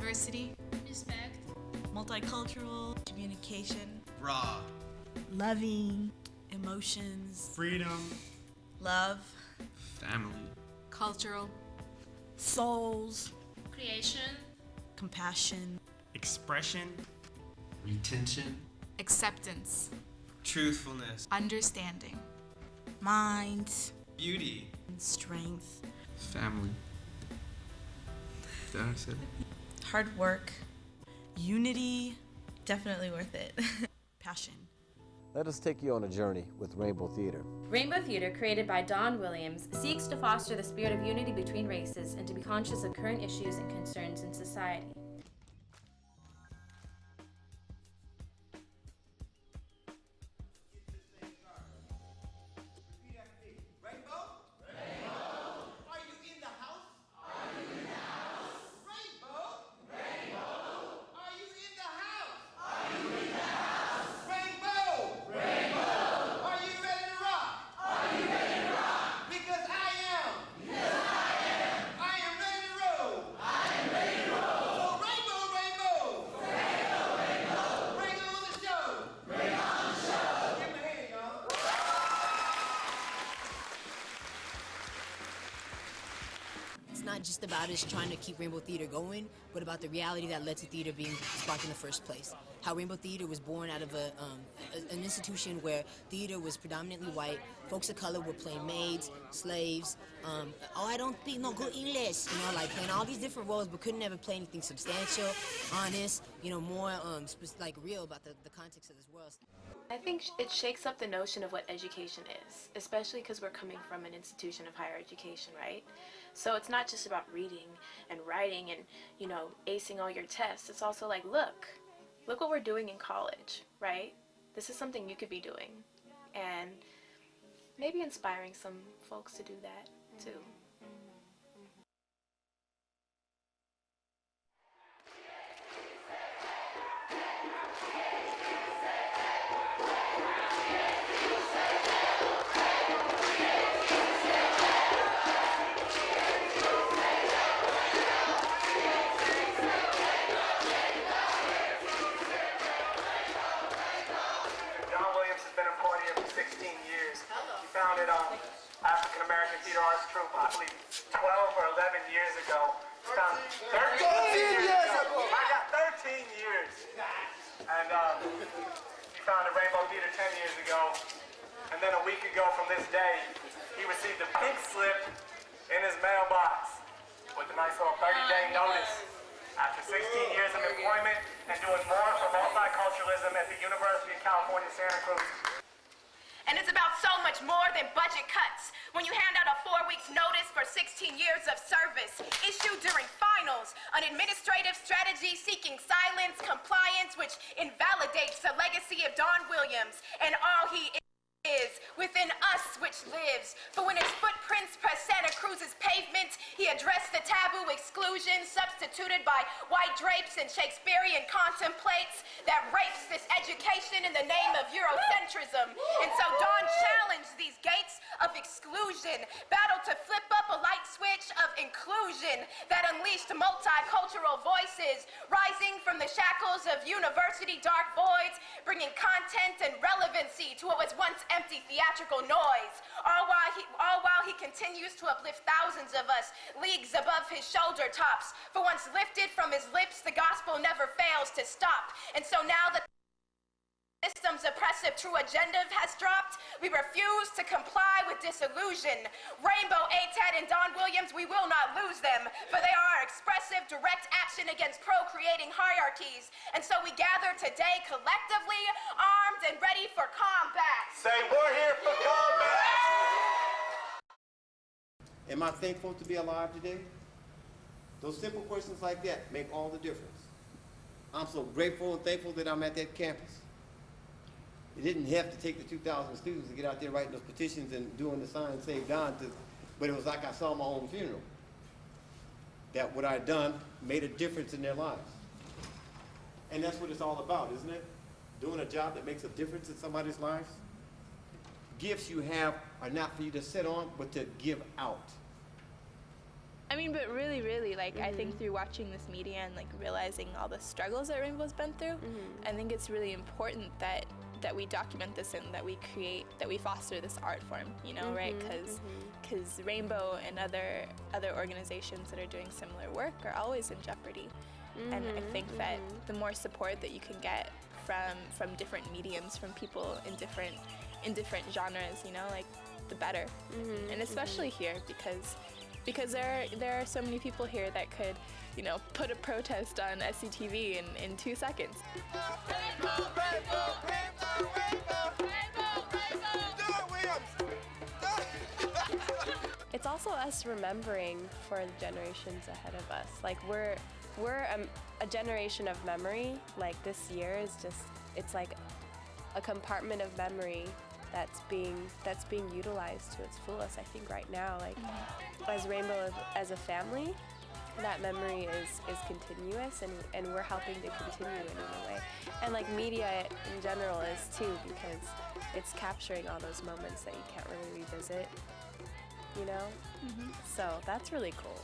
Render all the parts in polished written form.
diversity, respect, multicultural, communication, raw, loving, emotions, freedom, love, family, cultural, souls, creation, compassion, expression, retention, acceptance, truthfulness, understanding, mind, beauty, strength, family. Did I say that? hard work, unity, definitely worth it, passion. Let us take you on a journey with Rainbow Theater. Rainbow Theater, created by Don Williams, seeks to foster the spirit of unity between races and to be conscious of current issues and concerns in society. It's not just about us trying to keep Rainbow Theater going, but about the reality that led to theater being sparked in the first place. How Rainbow Theater was born out of an institution where theater was predominantly white. Folks of color were playing maids, slaves. Oh, I don't speak no good English. You know, like playing all these different roles, but couldn't ever play anything substantial, honest. You know, more like real about the context of this world. I think it shakes up the notion of what education is, especially because we're coming from an institution of higher education, right? So it's not just about reading and writing and, you know, acing all your tests. It's also like, look what we're doing in college, right? This is something you could be doing. And maybe inspiring some folks to do that, too. Founded African American Theater Arts Troupe, I believe 12 or 11 years ago. 13 years ago! I got 13 years! And he founded Rainbow Theater 10 years ago. And then a week ago from this day, he received a pink slip in his mailbox with a nice little 30-day notice. After 16 years of employment and doing more for multiculturalism at the University of California, Santa Cruz. And it's about so much more than budget cuts. When you hand out a 4 weeks notice for 16 years of service, issued during finals, an administrative strategy seeking silence, compliance, which invalidates the legacy of Don Williams and all he is within us which lives. For when his footprints press Santa Cruz's pavement, he addressed the taboo exclusion substituted by white drapes and Shakespearean contemplates that rapes this education in the name of Eurocentrism. And so Don challenged these gates of exclusion, battled to flip up a light switch of inclusion that unleashed multicultural voices rising from the shackles of university dark voids, bringing content and relevancy to what was once empty theatrical noise, all while he continues to uplift thousands of us leagues above his shoulder tops. For once lifted from his lips, the gospel never fails to stop. And so now that the system's oppressive true agenda has dropped, we refuse to comply with disillusion. Rainbow, ATED, and Don Williams, we will not lose them, for they are our expressive direct action against procreating hierarchies. And so we gather today collectively, armed and ready for combat. Say, we're here for combat! Am I thankful to be alive today? Those simple questions like that make all the difference. I'm so grateful and thankful that I'm at that campus. It didn't have to take the 2,000 students to get out there writing those petitions and doing the sign Save Don, but it was like I saw my own funeral. That what I'd done made a difference in their lives. And that's what it's all about, isn't it? Doing a job that makes a difference in somebody's lives. Gifts you have are not for you to sit on, but to give out. I mean, but really, like, I think through watching this media and, like, realizing all the struggles that Rainbow's been through, I think it's really important that we document this and that we foster this art form, you know, right? Because Rainbow and other organizations that are doing similar work are always in jeopardy. And I think that the more support that you can get from different mediums, from people in different genres, you know, like, the better. And especially here, because there are so many people here that could, you know, put a protest on SCTV in 2 seconds. Rainbow, rainbow, rainbow, rainbow, rainbow, rainbow. Do it, Williams. It's also us remembering for the generations ahead of us. Like we're a generation of memory. Like this year is just, it's like a compartment of memory that's being utilized to its fullest, I think, right now. Like as Rainbow as a family, that memory is continuous, and we're helping to continue it in a way. And like media in general is too, because it's capturing all those moments that you can't really revisit, you know? So that's really cool.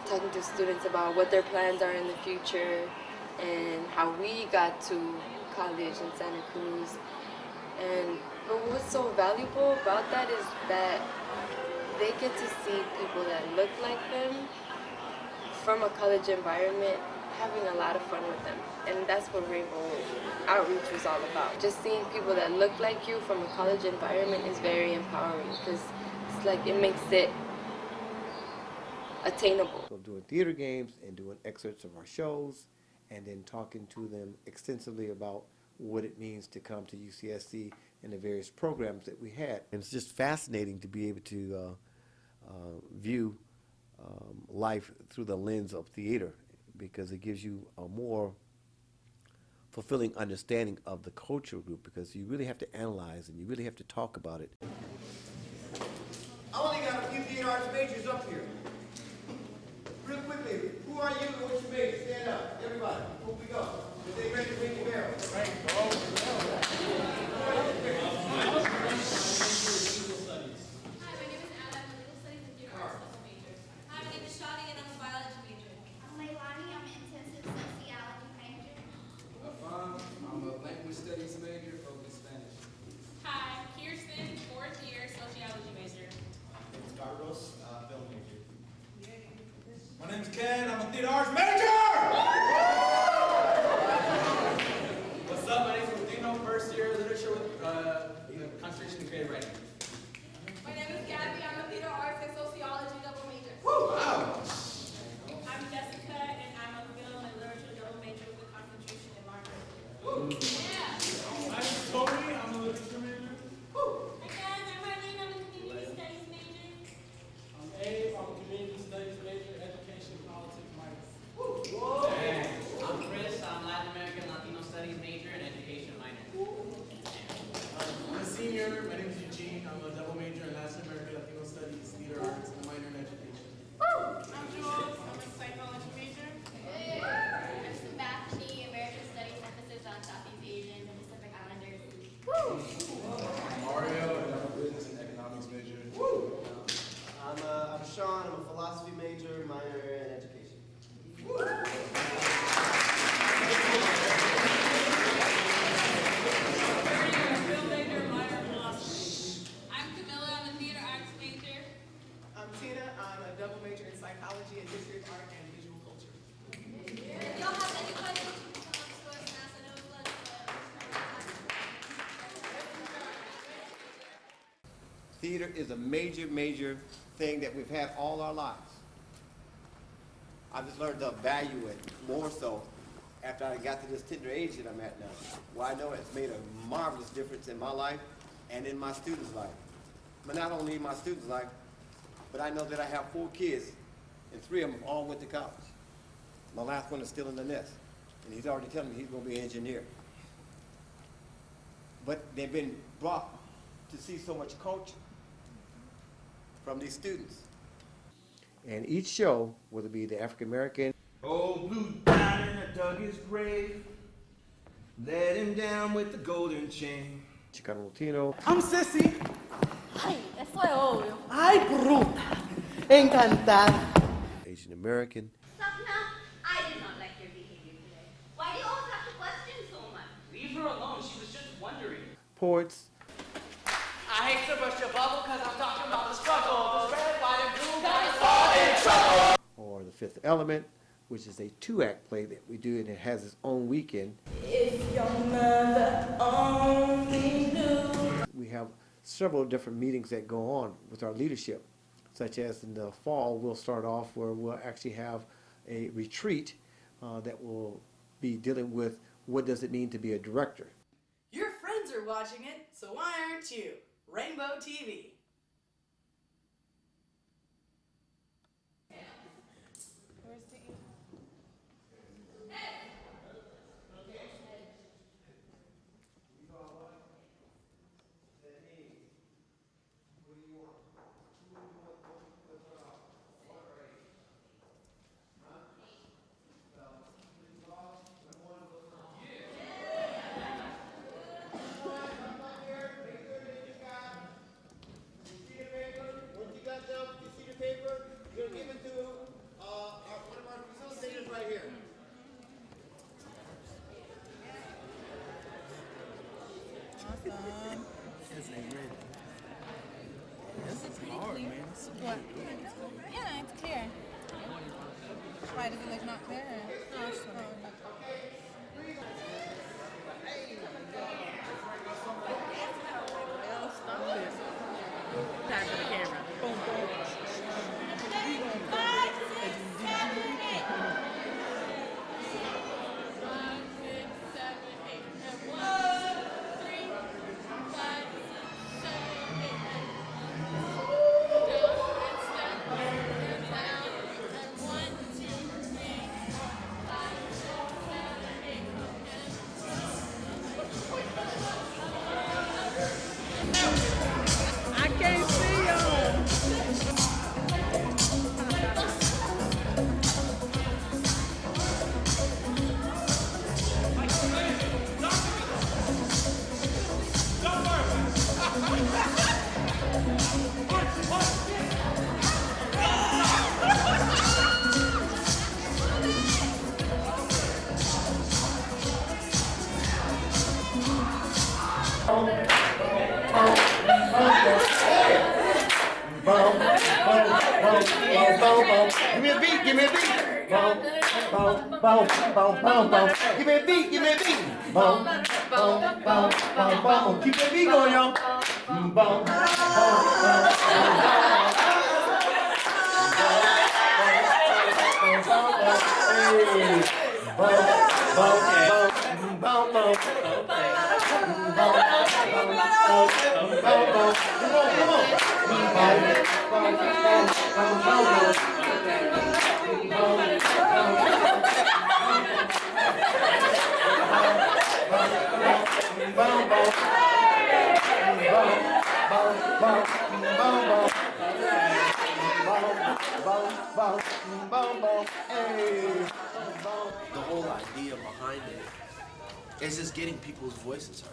Talking to students about what their plans are in the future and how we got to college in Santa Cruz. But what's so valuable about that is that they get to see people that look like them from a college environment having a lot of fun with them. And that's what Rainbow Outreach was all about. Just seeing people that look like you from a college environment is very empowering, because it's like it makes it attainable. So doing theater games and doing excerpts of our shows, and then talking to them extensively about what it means to come to UCSC and the various programs that we had. And it's just fascinating to be able to view life through the lens of theater, because it gives you a more fulfilling understanding of the cultural group, because you really have to analyze and you really have to talk about it. I only got a few theater arts majors up here. Real quickly, who are you and what's your major? Stand up, everybody, before we go. If they ready to ring the bell. My name is Ken, I'm a theater arts major! I'm Chris. I'm Latin American Latino Studies major and education minor. I'm a senior. My name is Eugene. I'm a double major in Latin American Latino Studies, theater arts, and a minor in education. I'm Jules. I'm a psychology major. I'm Sebastian, American Studies emphasis on Southeast Asians and Pacific Islanders. I'm Mario, and I'm a business and economics major. I'm Sean. I'm a philosophy major, minor in education. I'm Camilla. I'm a theater arts major. I'm Tina. I'm a double major in psychology and history of art and visual culture. If y'all have any questions, you can come up to us and ask. I know it's lunch, Theater is a major, major thing that we've had all our lives. I just learned to value it more so after I got to this tender age that I'm at now. Well, I know it's made a marvelous difference in my life and in my students' life. But not only in my students' life, but I know that I have 4 kids, and 3 of them all went to college. My last one is still in the nest, and he's already telling me he's going to be an engineer. But they've been brought to see so much culture from these students. And each show, whether it be the African American, Old blue diamond that dug his grave, let him down with the golden chain. Chicano Latino, I'm Sissy. Ay, eso es obvio. Ay, bruta. Encantada. Asian American, Sapna, I did not like your behavior today. Why do you always have to question so much? Leave her alone. She was just wondering. poets, I hate to burst your bubble because I'm talking about the struggle. The red, white, and blue guys all in trouble. or The Fifth Element, which is a 2-act play that we do, and it has its own weekend. If your mother only knew. We have several different meetings that go on with our leadership, such as in the fall, we'll start off where we'll actually have a retreat that will be dealing with what does it mean to be a director. Your friends are watching it, so why aren't you? Rainbow TV. Once you got done with your sheet of paper, you're going to give it to one of our facilitators right here. Awesome. This is hard, man. What? Yeah, it's clear. Why does it look not clear? Oh, it's Time for the camera. Boom, boom. I can't see y'all. Give me a beat, give me a beat. Boom, boom, boom, boom, boom, boom. Give me a beat, give me a beat. Boom, boom, boom, boom, boom. Keep that beat going, y'all. Boom, boom, boom, boom, boom. Boom, boom, boom, boom, boom. The whole idea behind it is just getting people's voices heard.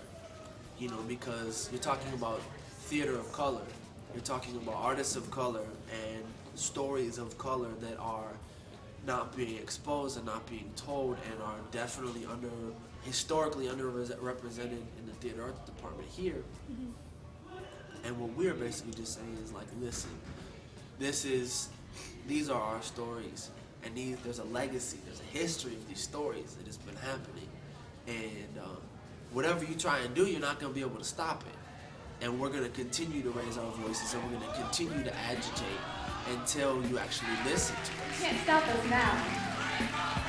You know, because you're talking about theater of color, you're talking about artists of color and stories of color that are not being exposed and not being told and are definitely historically underrepresented in the theater arts department here. And what we're basically just saying is like, listen, these are our stories, and there's a legacy, there's a history of these stories that has been happening, and whatever you try and do, you're not going to be able to stop it. And we're going to continue to raise our voices, and we're going to continue to agitate until you actually listen to us. You can't stop us now.